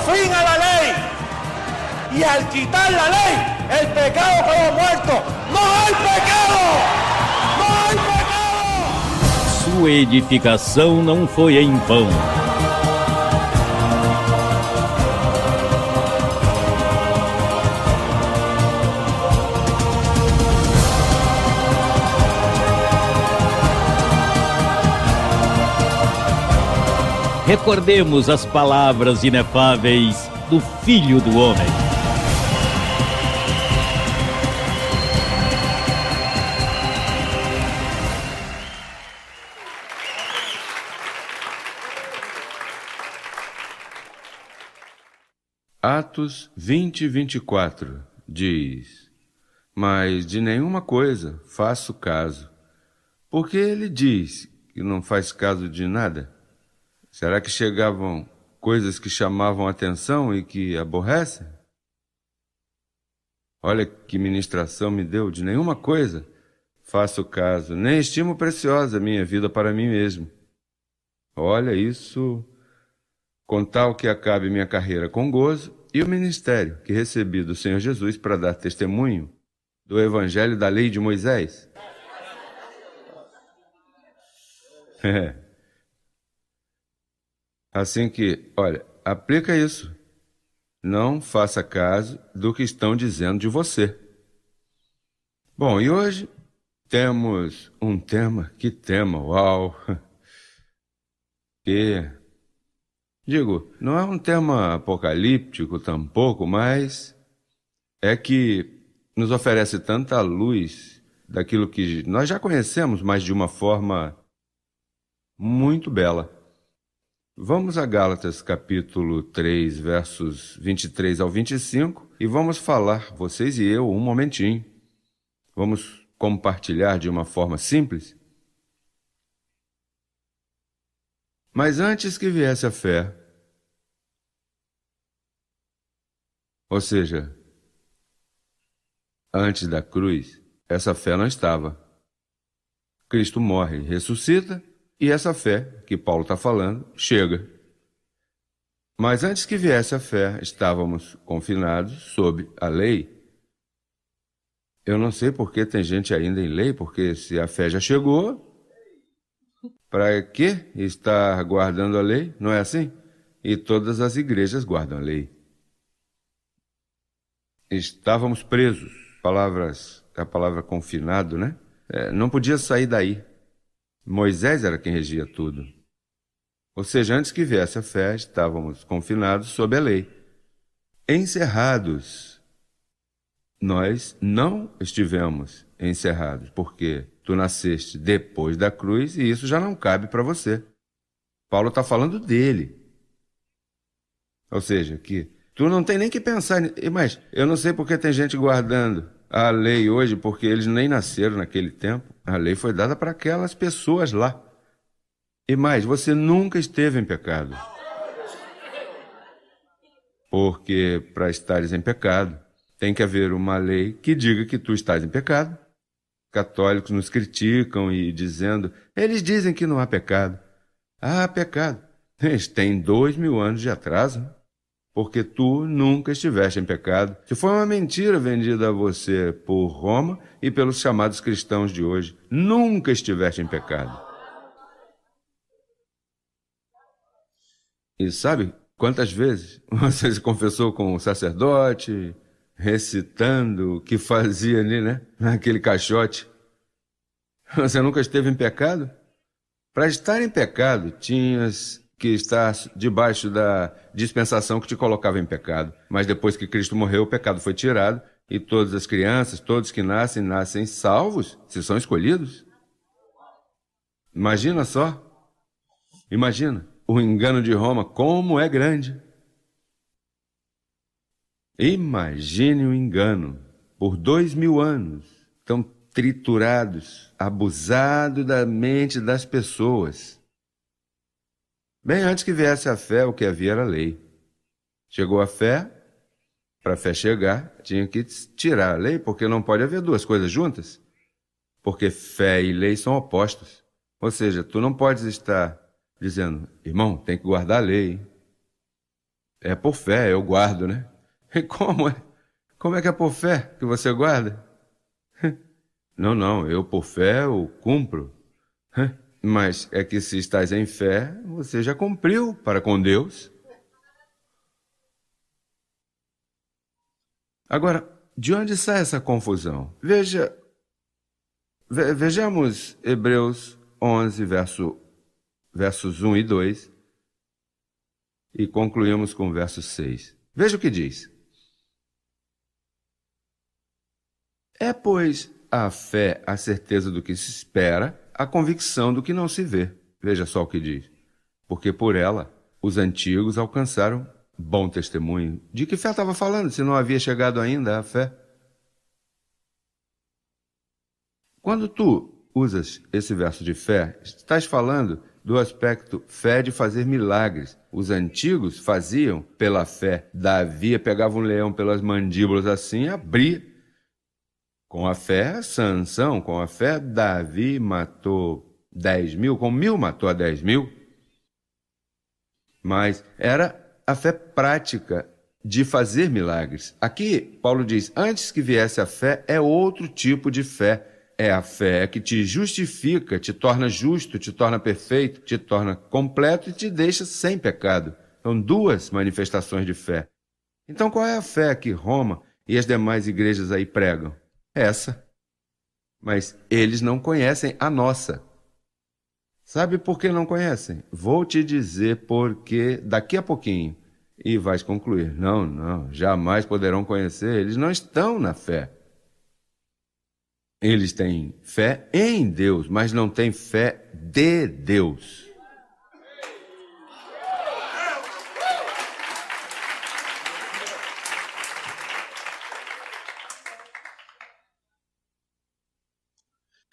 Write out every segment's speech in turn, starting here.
fin a la ley. Y al quitar la ley, el pecado quedó muerto. ¡No hay pecado! ¡No hay pecado! Sua edificação não foi em vão. Recordemos as palavras inefáveis do Filho do Homem. Atos 20, 24 diz: Mas de nenhuma coisa faço caso, porque ele diz que não faz caso de nada. Será que chegavam coisas que chamavam atenção e que aborrecem? Olha que ministração me deu, de nenhuma coisa faço caso, nem estimo preciosa a minha vida para mim mesmo. Olha isso, com tal que acabe minha carreira com gozo e o ministério que recebi do Senhor Jesus para dar testemunho do Evangelho da Lei de Moisés. Assim que, olha, aplica isso. Não faça caso do que estão dizendo de você. Bom, e hoje temos um tema, que tema, uau! Digo, não é um tema apocalíptico tampouco, mas é que nos oferece tanta luz daquilo que nós já conhecemos, mas de uma forma muito bela. Vamos a Gálatas capítulo 3, versos 23 ao 25, e vamos falar, vocês e eu, um momentinho. Vamos compartilhar de uma forma simples. Mas antes que viesse a fé, ou seja, antes da cruz, essa fé não estava. Cristo morre, ressuscita, e essa fé, que Paulo está falando, chega. Mas antes que viesse a fé, estávamos confinados sob a lei. Eu não sei por que tem gente ainda em lei, porque se a fé já chegou, para que estar guardando a lei? Não é assim? E todas as igrejas guardam a lei. Estávamos presos, a palavra confinado, né? Não podia sair daí. Moisés era quem regia tudo. Ou seja, antes que viesse a fé, estávamos confinados sob a lei. Encerrados. Nós não estivemos encerrados, porque tu nasceste depois da cruz e isso já não cabe para você. Paulo está falando dele. Ou seja, que tu não tem nem que pensar. Mas eu não sei porque tem gente guardando a lei hoje, porque eles nem nasceram naquele tempo. A lei foi dada para aquelas pessoas lá. E mais, você nunca esteve em pecado. Porque para estares em pecado, tem que haver uma lei que diga que tu estás em pecado. Católicos nos criticam e dizendo, eles dizem que não há pecado. Há pecado. Eles têm 2000 anos de atraso, porque tu nunca estiveste em pecado. Se foi uma mentira vendida a você por Roma e pelos chamados cristãos de hoje, nunca estiveste em pecado. E sabe quantas vezes você se confessou com o sacerdote, recitando o que fazia ali, né? Naquele caixote. Você nunca esteve em pecado? Para estar em pecado, tinhas que estar debaixo da dispensação que te colocava em pecado. Mas depois que Cristo morreu, o pecado foi tirado e todas as crianças, todos que nascem salvos, se são escolhidos. Imagina só. Imagina o engano de Roma, como é grande. Imagine o engano. Por 2000 anos, tão triturados, abusado da mente das pessoas. Bem antes que viesse a fé, o que havia era a lei. Chegou a fé, para a fé chegar, tinha que tirar a lei, porque não pode haver duas coisas juntas. Porque fé e lei são opostos. Ou seja, tu não podes estar dizendo, irmão, tem que guardar a lei. É por fé, eu guardo, né? E como é? Como é que é por fé que você guarda? Não, não, eu por fé eu cumpro. Mas é que se estás em fé, você já cumpriu para com Deus. Agora, de onde sai essa confusão? Vejamos Hebreus 11, versos 1 e 2, e concluímos com o verso 6. Veja o que diz. É, pois, a fé a certeza do que se espera, a convicção do que não se vê. Veja só o que diz. Porque por ela, os antigos alcançaram bom testemunho. De que fé estava falando, se não havia chegado ainda a fé? Quando tu usas esse verso de fé, estás falando do aspecto fé de fazer milagres. Os antigos faziam pela fé. Davi pegava um leão pelas mandíbulas assim e abria. Com a fé, Sansão, com a fé, Davi matou 10.000, com 1.000 matou a 10.000. Mas era a fé prática de fazer milagres. Aqui, Paulo diz, antes que viesse a fé, é outro tipo de fé. É a fé que te justifica, te torna justo, te torna perfeito, te torna completo e te deixa sem pecado. São duas manifestações de fé. Então, qual é a fé que Roma e as demais igrejas aí pregam? Essa. Mas eles não conhecem a nossa. Sabe por que não conhecem? Vou te dizer porque daqui a pouquinho. E vais concluir. Não, jamais poderão conhecer. Eles não estão na fé. Eles têm fé em Deus, mas não têm fé de Deus.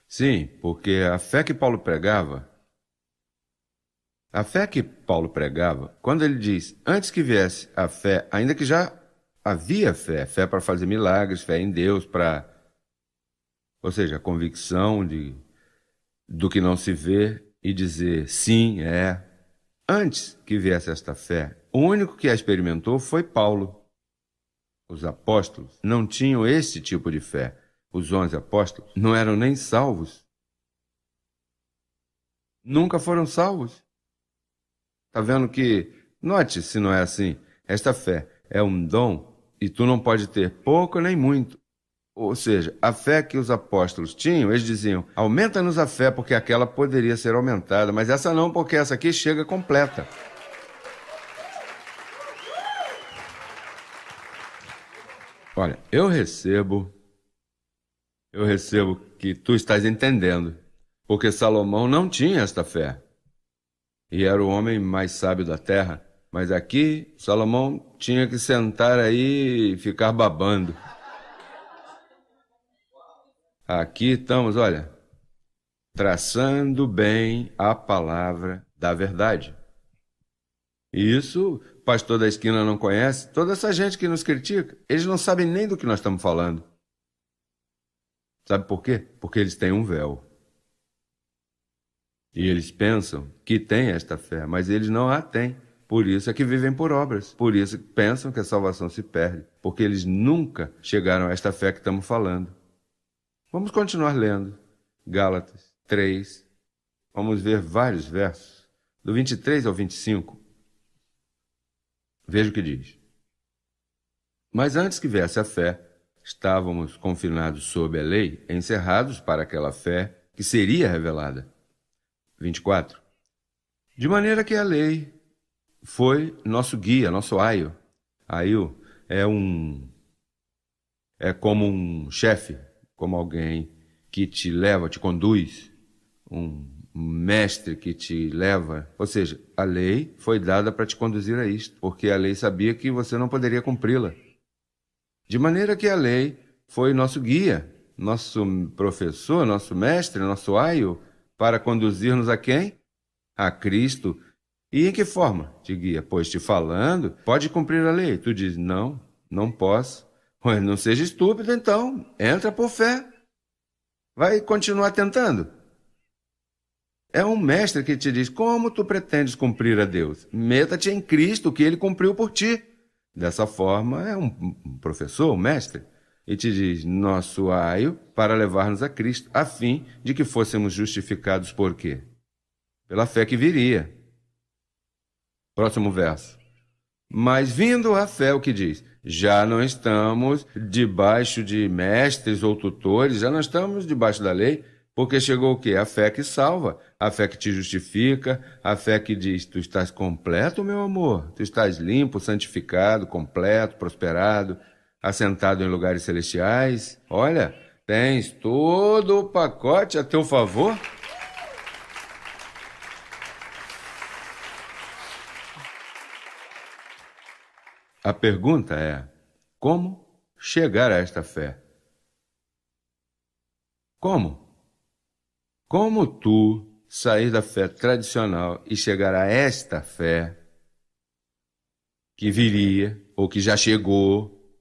Sim, porque a fé que Paulo pregava, quando ele diz, antes que viesse a fé, ainda que já havia fé, fé para fazer milagres, fé em Deus, ou seja, a convicção do que não se vê e dizer sim, é. Antes que viesse esta fé, o único que a experimentou foi Paulo. Os apóstolos não tinham esse tipo de fé. Os 11 apóstolos não eram nem salvos. Nunca foram salvos. Está vendo que, note se não é assim, esta fé é um dom e tu não pode ter pouco nem muito. Ou seja, a fé que os apóstolos tinham, eles diziam, aumenta-nos a fé porque aquela poderia ser aumentada, mas essa não, porque essa aqui chega completa. Olha, eu recebo que tu estás entendendo, porque Salomão não tinha esta fé. E era o homem mais sábio da terra, mas aqui Salomão tinha que sentar aí e ficar babando. Aqui estamos, olha, traçando bem a palavra da verdade. E isso, o pastor da esquina não conhece, toda essa gente que nos critica, eles não sabem nem do que nós estamos falando. Sabe por quê? Porque eles têm um véu. E eles pensam que têm esta fé, mas eles não a têm. Por isso é que vivem por obras. Por isso que pensam que a salvação se perde. Porque eles nunca chegaram a esta fé que estamos falando. Vamos continuar lendo. Gálatas 3. Vamos ver vários versos. Do 23 ao 25. Veja o que diz. Mas antes que viesse a fé, estávamos confinados sob a lei, encerrados para aquela fé que seria revelada. 24. De maneira que a lei foi nosso guia, nosso aio. Aio é como um chefe, como alguém que te leva, te conduz, um mestre que te leva. Ou seja, a lei foi dada para te conduzir a isto, porque a lei sabia que você não poderia cumpri-la. De maneira que a lei foi nosso guia, nosso professor, nosso mestre, nosso aio, para conduzir-nos a quem? A Cristo. E em que forma te guia? Pois te falando, pode cumprir a lei. Tu diz, não posso. Pois não seja estúpido, então. Entra por fé. Vai continuar tentando. É um mestre que te diz, como tu pretendes cumprir a Deus? Meta-te em Cristo, que ele cumpriu por ti. Dessa forma, é um professor, um mestre, e te diz, nosso aio para levar-nos a Cristo, a fim de que fôssemos justificados por quê? Pela fé que viria. Próximo verso. Mas vindo a fé, o que diz? Já não estamos debaixo de mestres ou tutores, já não estamos debaixo da lei, porque chegou o quê? A fé que salva, a fé que te justifica, a fé que diz, tu estás completo, meu amor, tu estás limpo, santificado, completo, prosperado, assentado em lugares celestiais. Olha, tens todo o pacote a teu favor. A pergunta é, como chegar a esta fé? Como? Como tu sair da fé tradicional e chegar a esta fé que viria, ou que já chegou,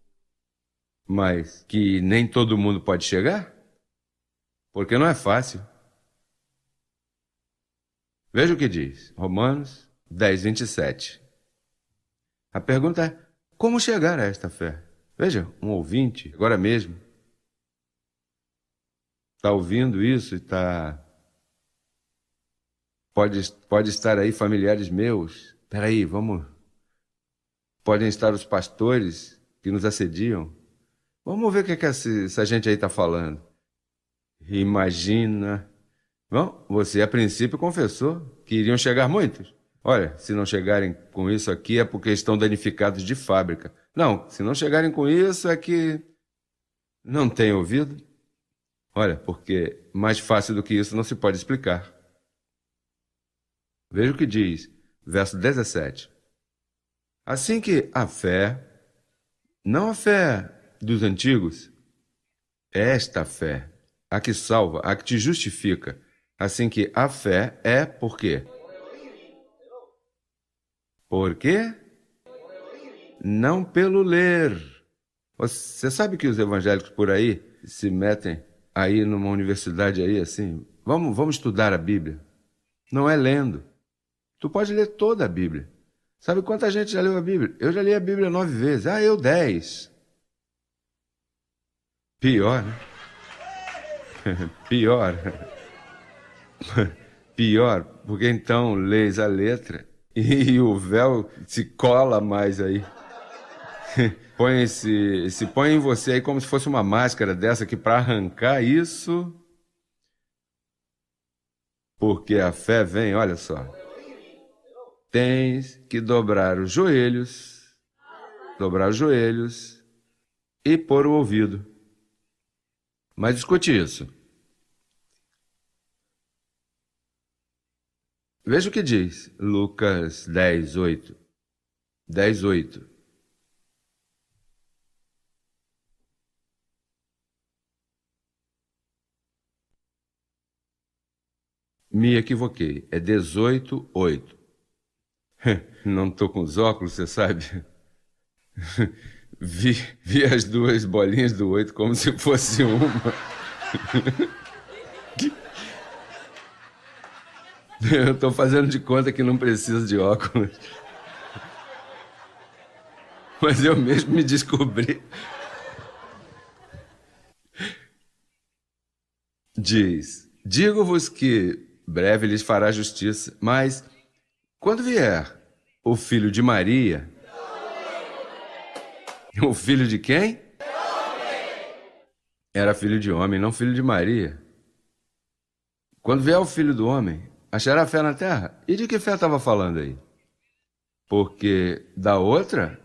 mas que nem todo mundo pode chegar? Porque não é fácil. Veja o que diz, Romanos 10, 27. A pergunta é, como chegar a esta fé? Veja, um ouvinte, agora mesmo, está ouvindo isso e está... Pode estar aí familiares meus. Espera aí, vamos... Podem estar os pastores que nos assediam. Vamos ver o que essa gente aí está falando. Imagina... Bom, você a princípio confessou que iriam chegar muitos. Olha, se não chegarem com isso aqui é porque estão danificados de fábrica. Não, se não chegarem com isso é que não têm ouvido. Olha, porque mais fácil do que isso não se pode explicar. Veja o que diz, verso 17. Assim que a fé, não a fé dos antigos, esta fé, a que salva, a que te justifica, assim que a fé é por quê? Por quê? Não pelo ler. Você sabe que os evangélicos por aí se metem aí numa universidade aí assim, vamos estudar a Bíblia. Não é lendo. Tu pode ler toda a Bíblia. Sabe quanta gente já leu a Bíblia? Eu já li a Bíblia 9 vezes. Ah, eu 10. Pior, né? Pior. Pior, porque então lês a letra e o véu se cola mais aí. Põe em você aí como se fosse uma máscara dessa que para arrancar isso, porque a fé vem, olha só, tens que dobrar os joelhos e pôr o ouvido. Mas escute isso. Veja o que diz Lucas 10, 8. 10, 8. Me equivoquei. É 18, 8. Não estou com os óculos, você sabe? Vi as duas bolinhas do 8 como se fosse uma. Eu estou fazendo de conta que não preciso de óculos. Mas eu mesmo me descobri. Diz, digo-vos que breve lhes fará justiça, mas quando vier o filho de Maria... O filho de quem? Era filho de homem, não filho de Maria. Quando vier o filho do homem, achará fé na terra? E de que fé estava falando aí? Porque da outra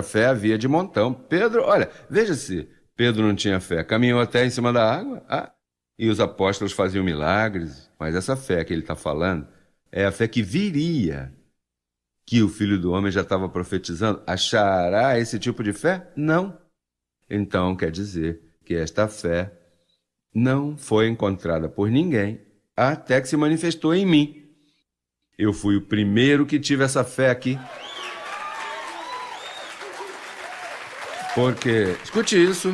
fé havia de montão. Pedro, olha, veja se Pedro não tinha fé. Caminhou até em cima da água, e os apóstolos faziam milagres. Mas essa fé que ele está falando é a fé que viria, que o Filho do Homem já estava profetizando. Achará esse tipo de fé? Não. Então quer dizer que esta fé não foi encontrada por ninguém até que se manifestou em mim. Eu fui o primeiro que tive essa fé aqui. Porque, escute isso,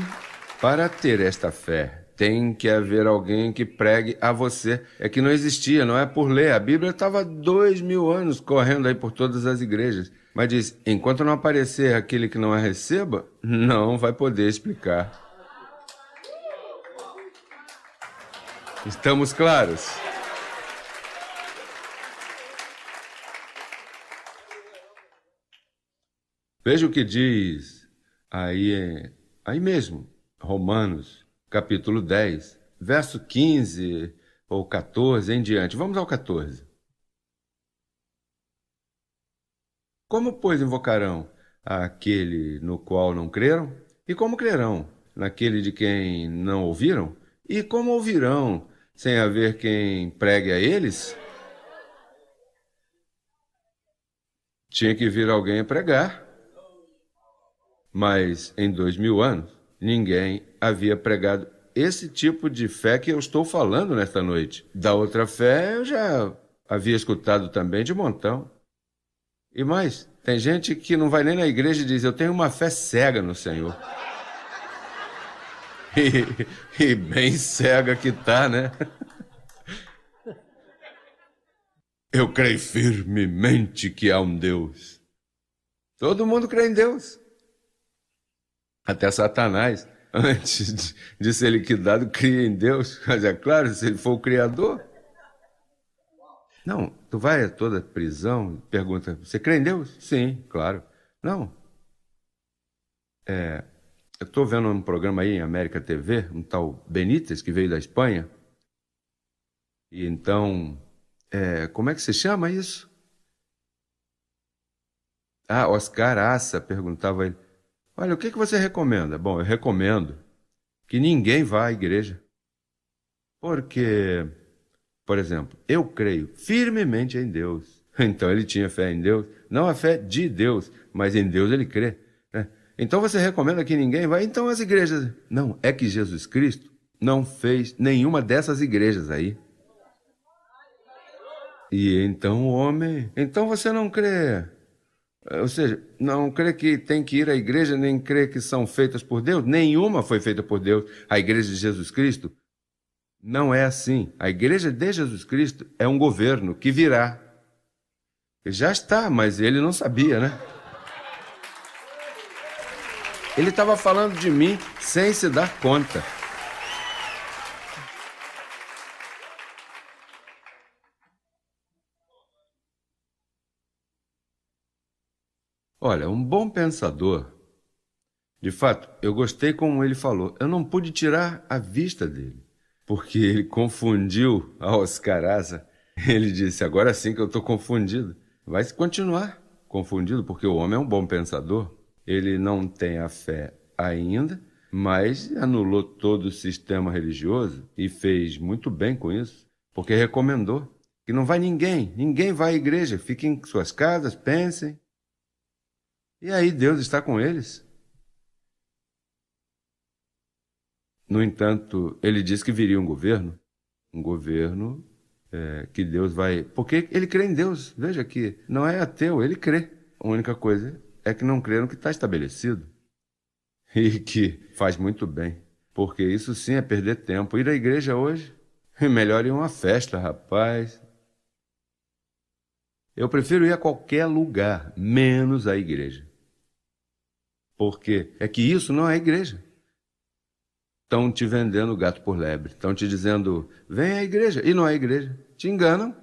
para ter esta fé tem que haver alguém que pregue a você. É que não existia, não é por ler. A Bíblia estava 2000 anos correndo aí por todas as igrejas. Mas diz, enquanto não aparecer aquele que não a receba, não vai poder explicar. Estamos claros? Veja o que diz aí mesmo, Romanos, capítulo 10, verso 15 ou 14 em diante. Vamos ao 14. Como, pois, invocarão aquele no qual não creram? E como crerão naquele de quem não ouviram? E como ouvirão sem haver quem pregue a eles? Tinha que vir alguém a pregar. Mas em 2000 anos, ninguém havia pregado esse tipo de fé que eu estou falando nesta noite. Da outra fé eu já havia escutado também de montão. E mais, tem gente que não vai nem na igreja e diz, eu tenho uma fé cega no Senhor. E bem cega que tá, né? Eu creio firmemente que há um Deus. Todo mundo crê em Deus. Até Satanás, antes de ser liquidado, cria em Deus. Mas é claro, se ele for o Criador. Não, tu vai a toda prisão e pergunta, você crê em Deus? Sim, claro. Não. Eu estou vendo um programa aí em América TV, um tal Benítez, que veio da Espanha. E então, como é que se chama isso? Ah, Oscar Assa perguntava ele. Olha, o que você recomenda? Bom, eu recomendo que ninguém vá à igreja. Porque, por exemplo, eu creio firmemente em Deus. Então ele tinha fé em Deus, não a fé de Deus, mas em Deus ele crê. Né? Então você recomenda que ninguém vá? Então as igrejas... Não, é que Jesus Cristo não fez nenhuma dessas igrejas aí. E então o homem... Então você não crê... Ou seja, não crê que tem que ir à igreja, nem crê que são feitas por Deus. Nenhuma foi feita por Deus. A igreja de Jesus Cristo não é assim. A igreja de Jesus Cristo é um governo que virá. Já está, mas ele não sabia, né? Ele estava falando de mim sem se dar conta. Olha, um bom pensador, de fato, eu gostei como ele falou, eu não pude tirar a vista dele, porque ele confundiu a Oscar Asa. Ele disse, agora sim que eu estou confundido. Vai continuar confundido, porque o homem é um bom pensador. Ele não tem a fé ainda, mas anulou todo o sistema religioso e fez muito bem com isso, porque recomendou que não vai ninguém vai à igreja, fiquem em suas casas, pensem. E aí Deus está com eles. No entanto, ele disse que viria um governo que Deus vai... Porque ele crê em Deus, veja que não é ateu, ele crê. A única coisa é que não crê no que está estabelecido. E que faz muito bem, porque isso sim é perder tempo. Ir à igreja hoje é melhor ir a uma festa, rapaz. Eu prefiro ir a qualquer lugar, menos à igreja. Porque é que isso não é igreja. Estão te vendendo gato por lebre. Estão te dizendo, vem à igreja. E não é igreja. Te enganam.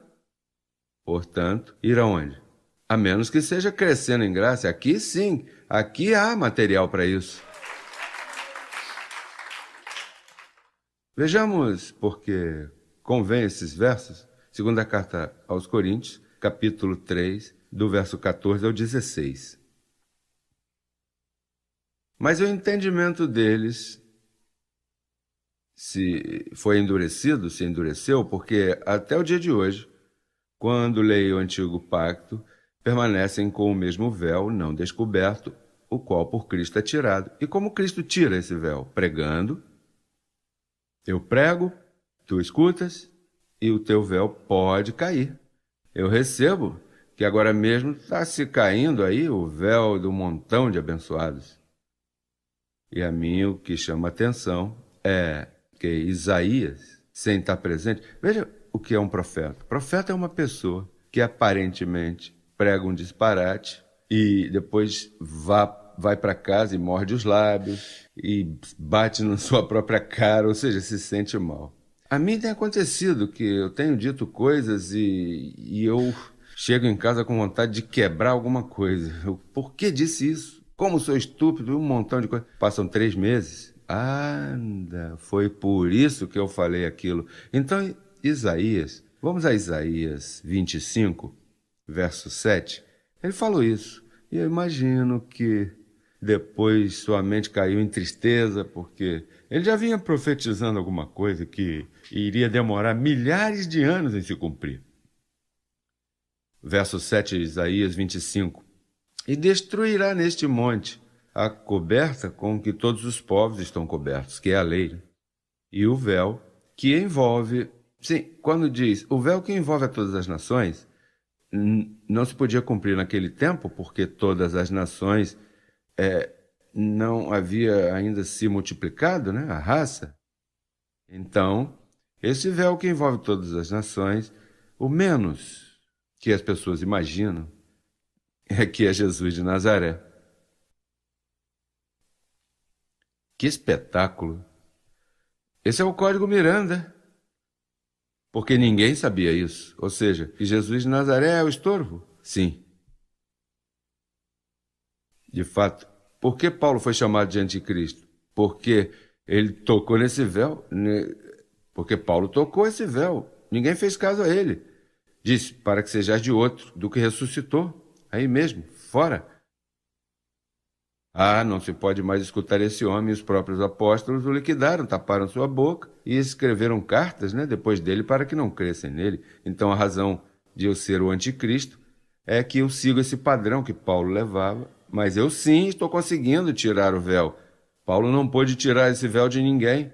Portanto, ir aonde? A menos que seja crescendo em graça. Aqui sim. Aqui há material para isso. Vejamos porque convém esses versos. Segunda carta aos Coríntios, capítulo 3, do verso 14 ao 16. Mas o entendimento deles se endureceu, porque até o dia de hoje, quando leem o Antigo Pacto, permanecem com o mesmo véu não descoberto, o qual por Cristo é tirado. E como Cristo tira esse véu? Pregando. Eu prego, tu escutas, e o teu véu pode cair. Eu recebo que agora mesmo está se caindo aí o véu do montão de abençoados. E a mim o que chama atenção é porque Isaías, sem estar presente... Veja o que é um profeta. Profeta é uma pessoa que aparentemente prega um disparate e depois vai para casa e morde os lábios e bate na sua própria cara, ou seja, se sente mal. A mim tem acontecido que eu tenho dito coisas e eu chego em casa com vontade de quebrar alguma coisa. Por que disse isso? Como sou estúpido, um montão de coisas. Passam 3 meses. Anda, foi por isso que eu falei aquilo. Então, Isaías, vamos a Isaías 25, verso 7. Ele falou isso. E eu imagino que depois sua mente caiu em tristeza, porque ele já vinha profetizando alguma coisa que iria demorar milhares de anos em se cumprir. Verso 7 de Isaías 25. E destruirá neste monte a coberta com que todos os povos estão cobertos, que é a lei, e o véu que envolve... Sim, quando diz o véu que envolve a todas as nações, não se podia cumprir naquele tempo, porque todas as nações não havia ainda se multiplicado, né, a raça. Então, esse véu que envolve todas as nações, o menos que as pessoas imaginam é que é Jesus de Nazaré. Que espetáculo! Esse é o Código Miranda, porque ninguém sabia isso. Ou seja, que Jesus de Nazaré é o estorvo? Sim. De fato, por que Paulo foi chamado de anticristo? Porque ele tocou nesse véu, porque Paulo tocou esse véu. Ninguém fez caso a ele. Disse, para que sejais de outro, do que ressuscitou. Aí mesmo, fora. Não se pode mais escutar esse homem. Os próprios apóstolos o liquidaram, taparam sua boca e escreveram cartas, depois dele para que não crescem nele. Então a razão de eu ser o anticristo é que eu sigo esse padrão que Paulo levava, mas eu sim estou conseguindo tirar o véu. Paulo não pôde tirar esse véu de ninguém.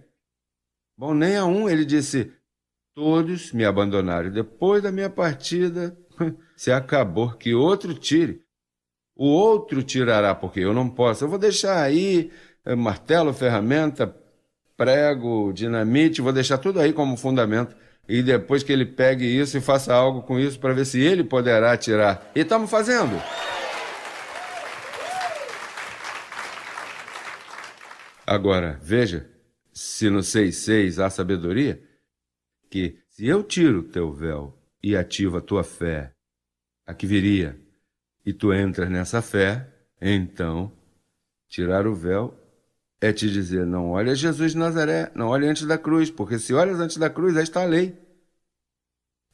Bom, nem a um. Ele disse, todos me abandonaram. Depois da minha partida, se acabou, que outro tire. O outro tirará, porque eu não posso. Eu vou deixar aí martelo, ferramenta, prego, dinamite, vou deixar tudo aí como fundamento. E depois que ele pegue isso e faça algo com isso para ver se ele poderá tirar. E estamos fazendo. Agora, veja, se no 6,6 há sabedoria, que se eu tiro o teu véu e ativo a tua fé, a que viria, e tu entras nessa fé, então, tirar o véu é te dizer, não olha Jesus de Nazaré, não olha antes da cruz, porque se olhas antes da cruz, aí está a lei.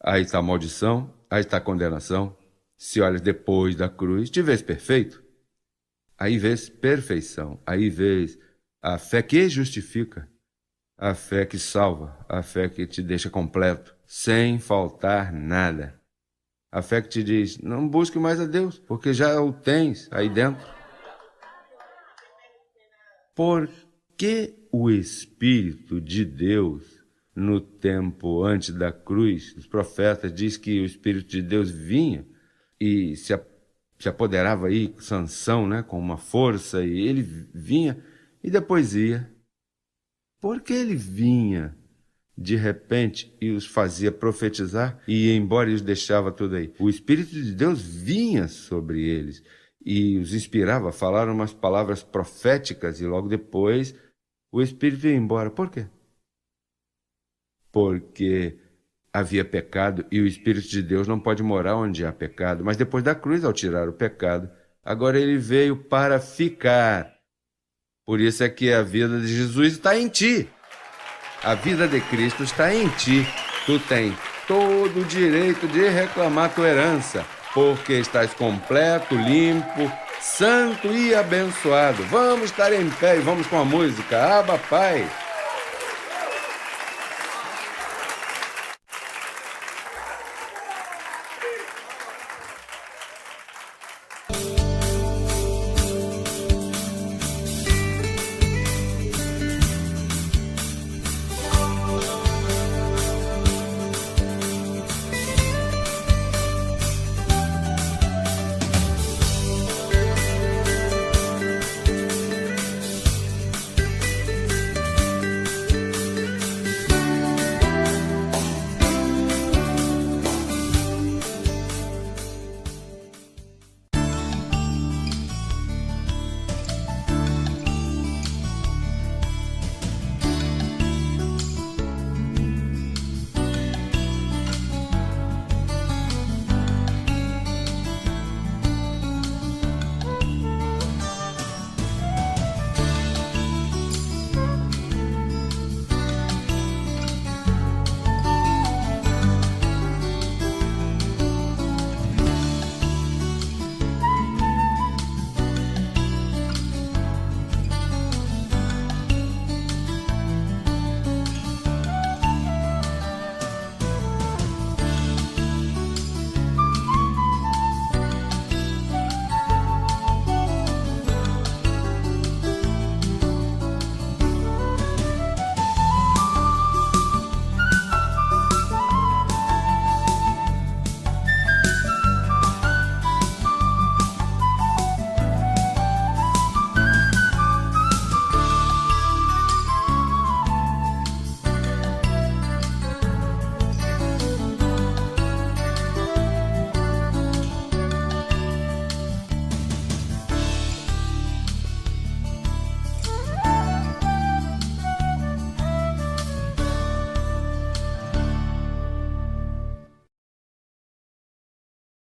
Aí está a maldição, aí está a condenação. Se olhas depois da cruz, te vês perfeito. Aí vês perfeição, aí vês a fé que justifica, a fé que salva, a fé que te deixa completo, sem faltar nada. A fé que te diz, não busque mais a Deus, porque já o tens aí dentro. Por que o Espírito de Deus, no tempo antes da cruz, os profetas diz que o Espírito de Deus vinha e se apoderava aí com Sansão, com uma força, e ele vinha e depois ia. Por que ele vinha de repente e os fazia profetizar e ia embora e os deixava tudo aí? O Espírito de Deus vinha sobre eles e os inspirava, falaram umas palavras proféticas e logo depois o Espírito ia embora. Por quê? Porque havia pecado e o Espírito de Deus não pode morar onde há pecado. Mas depois da cruz, ao tirar o pecado, agora ele veio para ficar. Por isso é que a vida de Jesus está em ti. A vida de Cristo está em ti. Tu tens todo o direito de reclamar tua herança, porque estás completo, limpo, santo e abençoado. Vamos estar em pé e vamos com a música. Abba, Pai.